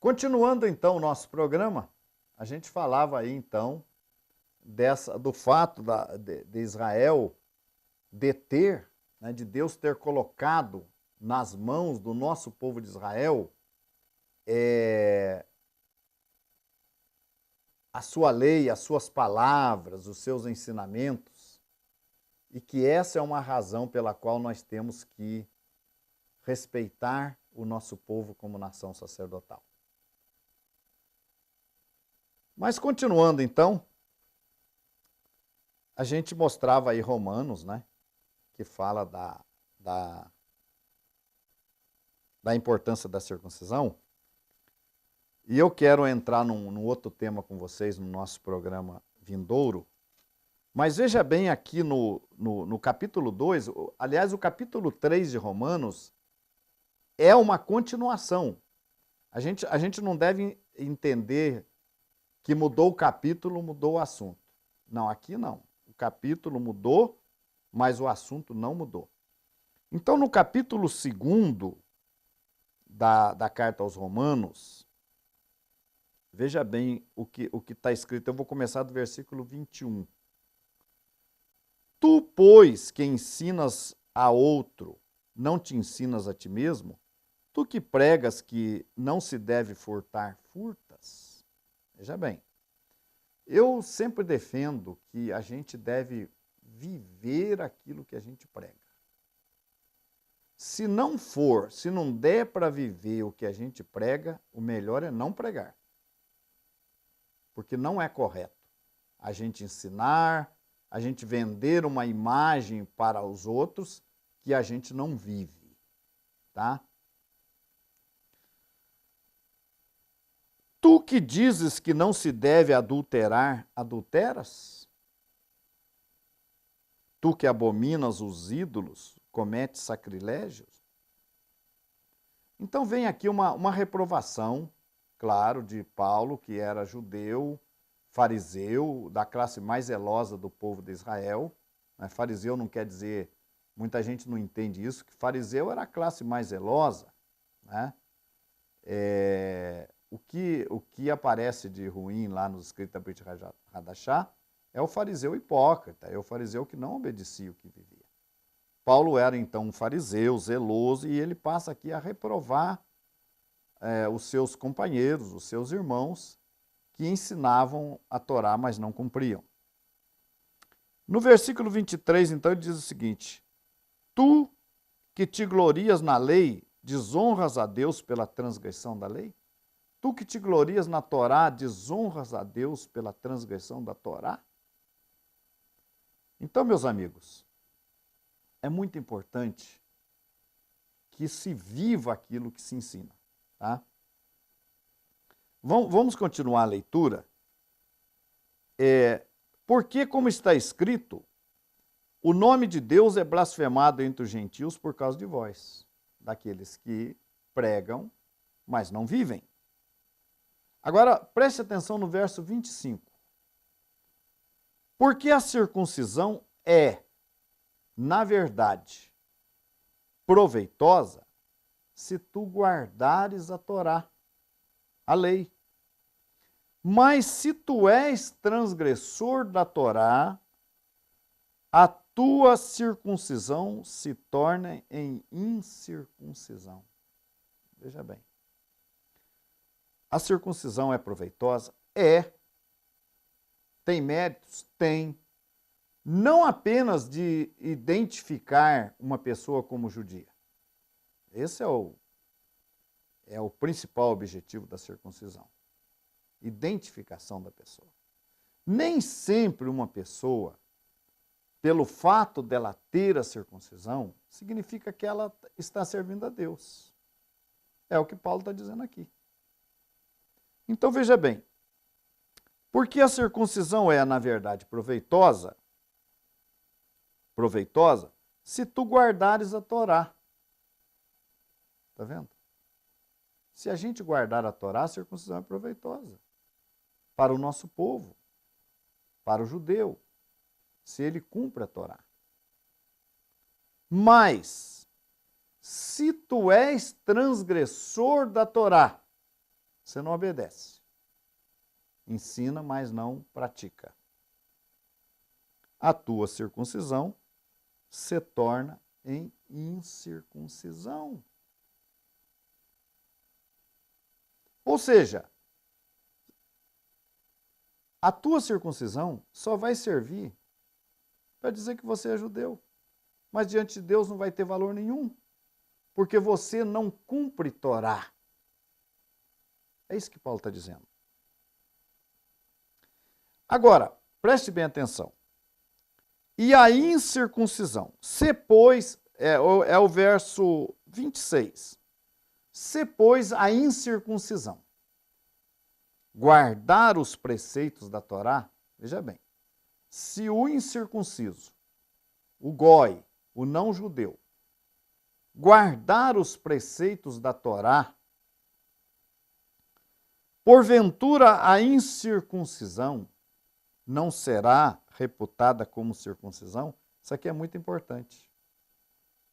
Continuando então o nosso programa, a gente falava aí então do fato de Israel deter, né, de Deus ter colocado nas mãos do nosso povo de Israel a sua lei, as suas palavras, os seus ensinamentos, e que essa é uma razão pela qual nós temos que respeitar o nosso povo como nação sacerdotal. Mas continuando então, a gente mostrava aí Romanos, né, que fala da importância da circuncisão. E eu quero entrar num outro tema com vocês no nosso programa vindouro. Mas veja bem aqui no capítulo 2, aliás, o capítulo 3 de Romanos é uma continuação. A gente não deve entender que mudou o capítulo, mudou o assunto. Não, aqui não. O capítulo mudou, mas o assunto não mudou. Então, no capítulo 2 da carta aos Romanos, veja bem o que está escrito. Eu vou começar do versículo 21. Tu, pois, que ensinas a outro, não te ensinas a ti mesmo? Tu que pregas que não se deve furtar, furtas? Veja bem, eu sempre defendo que a gente deve viver aquilo que a gente prega. Se não der para viver o que a gente prega, o melhor é não pregar. Porque não é correto a gente ensinar, a gente vender uma imagem para os outros que a gente não vive, tá? Tu que dizes que não se deve adulterar, adulteras? Tu que abominas os ídolos, cometes sacrilégios? Então vem aqui uma reprovação, claro, de Paulo, que era judeu, fariseu, da classe mais zelosa do povo de Israel. Fariseu não quer dizer, muita gente não entende isso, que fariseu era a classe mais zelosa, né? O que aparece de ruim lá nos escritos da Brit Hadashah é o fariseu hipócrita, é o fariseu que não obedecia o que vivia. Paulo era então um fariseu zeloso e ele passa aqui a reprovar os seus companheiros, os seus irmãos, que ensinavam a Torá, mas não cumpriam. No versículo 23, então, ele diz o seguinte: Tu que te glorias na lei, desonras a Deus pela transgressão da lei? Tu que te glorias na Torá, desonras a Deus pela transgressão da Torá? Então, meus amigos, é muito importante que se viva aquilo que se ensina, tá? Vamos continuar a leitura. Porque, como está escrito, o nome de Deus é blasfemado entre os gentios por causa de vós, daqueles que pregam, mas não vivem. Agora, preste atenção no verso 25. Porque a circuncisão é, na verdade, proveitosa se tu guardares a Torá, a lei. Mas se tu és transgressor da Torá, a tua circuncisão se torna em incircuncisão. Veja bem. A circuncisão é proveitosa? É. Tem méritos? Tem. Não apenas de identificar uma pessoa como judia. Esse é o principal objetivo da circuncisão. Identificação da pessoa. Nem sempre uma pessoa, pelo fato dela ter a circuncisão, significa que ela está servindo a Deus. É o que Paulo está dizendo aqui. Então veja bem, porque a circuncisão é, na verdade, proveitosa, se tu guardares a Torá. Está vendo? Se a gente guardar a Torá, a circuncisão é proveitosa para o nosso povo, para o judeu, se ele cumpre a Torá. Mas, se tu és transgressor da Torá, você não obedece. Ensina, mas não pratica. A tua circuncisão se torna em incircuncisão. Ou seja, a tua circuncisão só vai servir para dizer que você é judeu. Mas diante de Deus não vai ter valor nenhum, porque você não cumpre Torá. É isso que Paulo está dizendo. Agora, preste bem atenção. E a incircuncisão, se pois, é o verso 26, se pois a incircuncisão guardar os preceitos da Torá, veja bem, se o incircunciso, o goi, o não judeu, guardar os preceitos da Torá, porventura a incircuncisão não será reputada como circuncisão? Isso aqui é muito importante.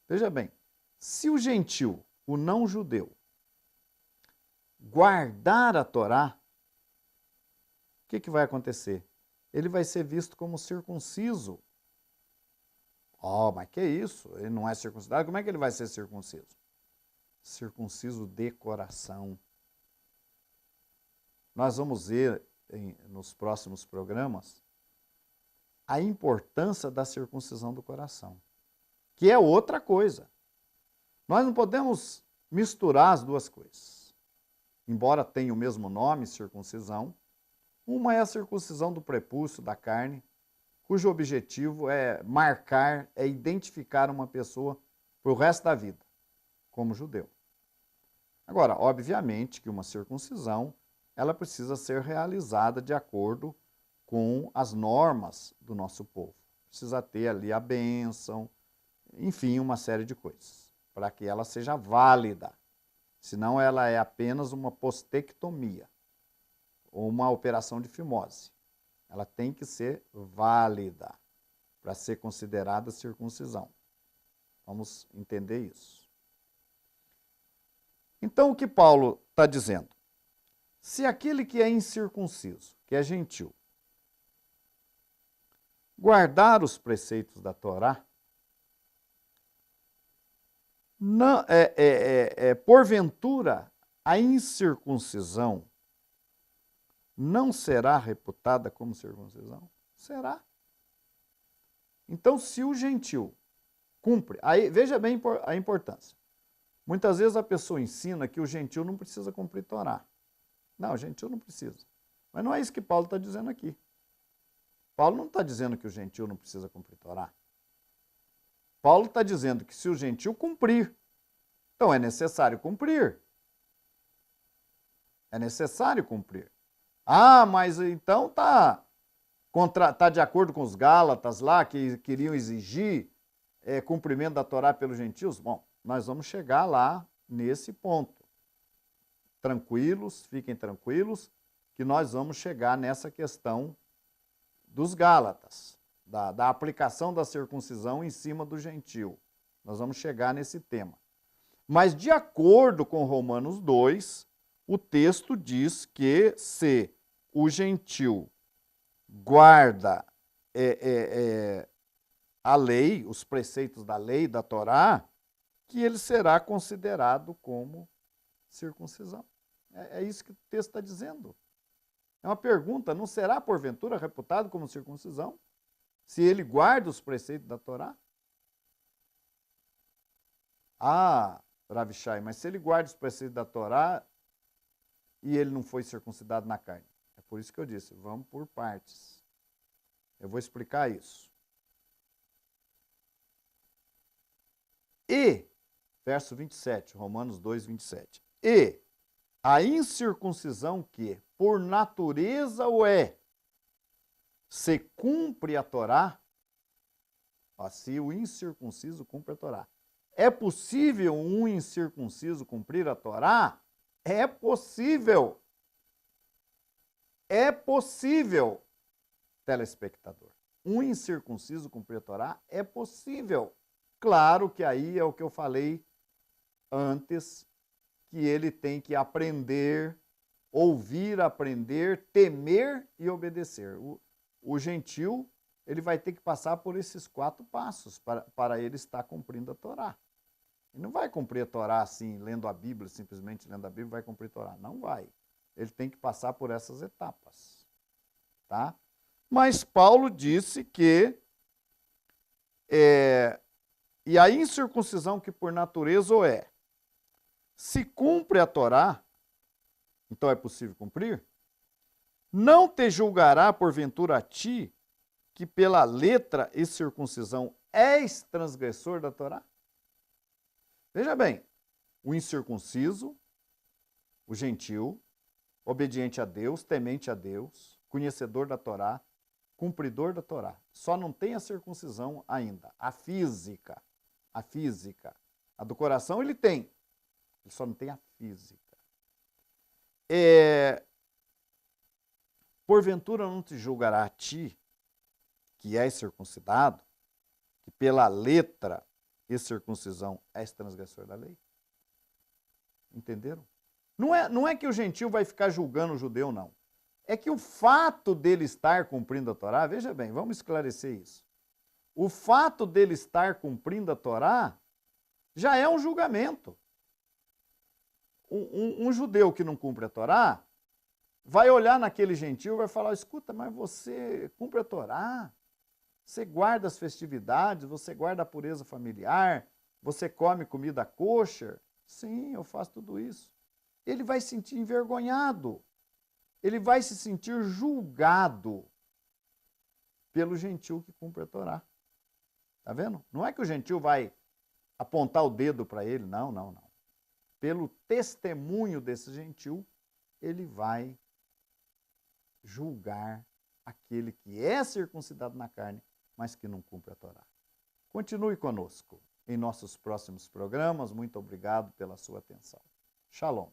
Veja bem, se o gentil, o não judeu, guardar a Torá, o que vai acontecer? Ele vai ser visto como circunciso. Oh, mas que isso? Ele não é circuncidado? Como é que ele vai ser circunciso? Circunciso de coração. Nós vamos ver nos próximos programas a importância da circuncisão do coração, que é outra coisa. Nós não podemos misturar as duas coisas. Embora tenha o mesmo nome, circuncisão, uma é a circuncisão do prepúcio, da carne, cujo objetivo é marcar, é identificar uma pessoa para o resto da vida, como judeu. Agora, obviamente que uma circuncisão, ela precisa ser realizada de acordo com as normas do nosso povo. Precisa ter ali a bênção, enfim, uma série de coisas, para que ela seja válida. Senão ela é apenas uma postectomia, ou uma operação de fimose. Ela tem que ser válida para ser considerada circuncisão. Vamos entender isso. Então, o que Paulo está dizendo? Se aquele que é incircunciso, que é gentil, guardar os preceitos da Torá, não, porventura a incircuncisão não será reputada como circuncisão? Será. Então, se o gentil cumpre, aí veja bem a importância. Muitas vezes a pessoa ensina que o gentil não precisa cumprir Torá. Não, o gentil não precisa. Mas não é isso que Paulo está dizendo aqui. Paulo não está dizendo que o gentil não precisa cumprir Torá. Paulo está dizendo que se o gentil cumprir, então é necessário cumprir. É necessário cumprir. Ah, mas então tá de acordo com os Gálatas lá, que queriam exigir cumprimento da Torá pelos gentios? Bom, nós vamos chegar lá nesse ponto. Tranquilos, fiquem tranquilos, que nós vamos chegar nessa questão dos Gálatas, da aplicação da circuncisão em cima do gentio. Nós vamos chegar nesse tema. Mas de acordo com Romanos 2, o texto diz que se o gentil guarda a lei, os preceitos da lei, da Torá, que ele será considerado como circuncisão. É isso que o texto está dizendo. É uma pergunta, não será porventura reputado como circuncisão? Se ele guarda os preceitos da Torá? Ah, Rav Shai, mas se ele guarda os preceitos da Torá e ele não foi circuncidado na carne? É por isso que eu disse, vamos por partes. Eu vou explicar isso. E, verso 27, Romanos 2, 27. E a incircuncisão que, por natureza o é, se cumpre a Torá, se o incircunciso cumpre a Torá. É possível um incircunciso cumprir a Torá? É possível. É possível, telespectador. Um incircunciso cumprir a Torá? É possível. Claro que aí é o que eu falei antes, que ele tem que aprender ouvir, aprender, temer e obedecer. O gentil, ele vai ter que passar por esses 4 passos para ele estar cumprindo a Torá. Ele não vai cumprir a Torá assim, lendo a Bíblia, simplesmente lendo a Bíblia, vai cumprir a Torá. Não vai. Ele tem que passar por essas etapas. Tá? Mas Paulo disse que e a incircuncisão que por natureza o é, se cumpre a Torá, então é possível cumprir, não te julgará porventura a ti, que pela letra e circuncisão és transgressor da Torá? Veja bem, o incircunciso, o gentil, obediente a Deus, temente a Deus, conhecedor da Torá, cumpridor da Torá. Só não tem a circuncisão ainda, a física. A física. A do coração ele tem, ele só não tem a física. Porventura não te julgará a ti, que és circuncidado, que pela letra e circuncisão és transgressor da lei? Entenderam? Não é que o gentil vai ficar julgando o judeu, não. É que o fato dele estar cumprindo a Torá, veja bem, vamos esclarecer isso. O fato dele estar cumprindo a Torá já é um julgamento. Um judeu que não cumpre a Torá vai olhar naquele gentil e vai falar, escuta, mas você cumpre a Torá, você guarda as festividades, você guarda a pureza familiar, você come comida kosher. Sim, eu faço tudo isso. Ele vai se sentir envergonhado. Ele vai se sentir julgado pelo gentil que cumpre a Torá. Tá vendo? Não é que o gentil vai apontar o dedo para ele, não, não, não. Pelo testemunho desse gentil, ele vai julgar aquele que é circuncidado na carne, mas que não cumpre a Torá. Continue conosco em nossos próximos programas. Muito obrigado pela sua atenção. Shalom.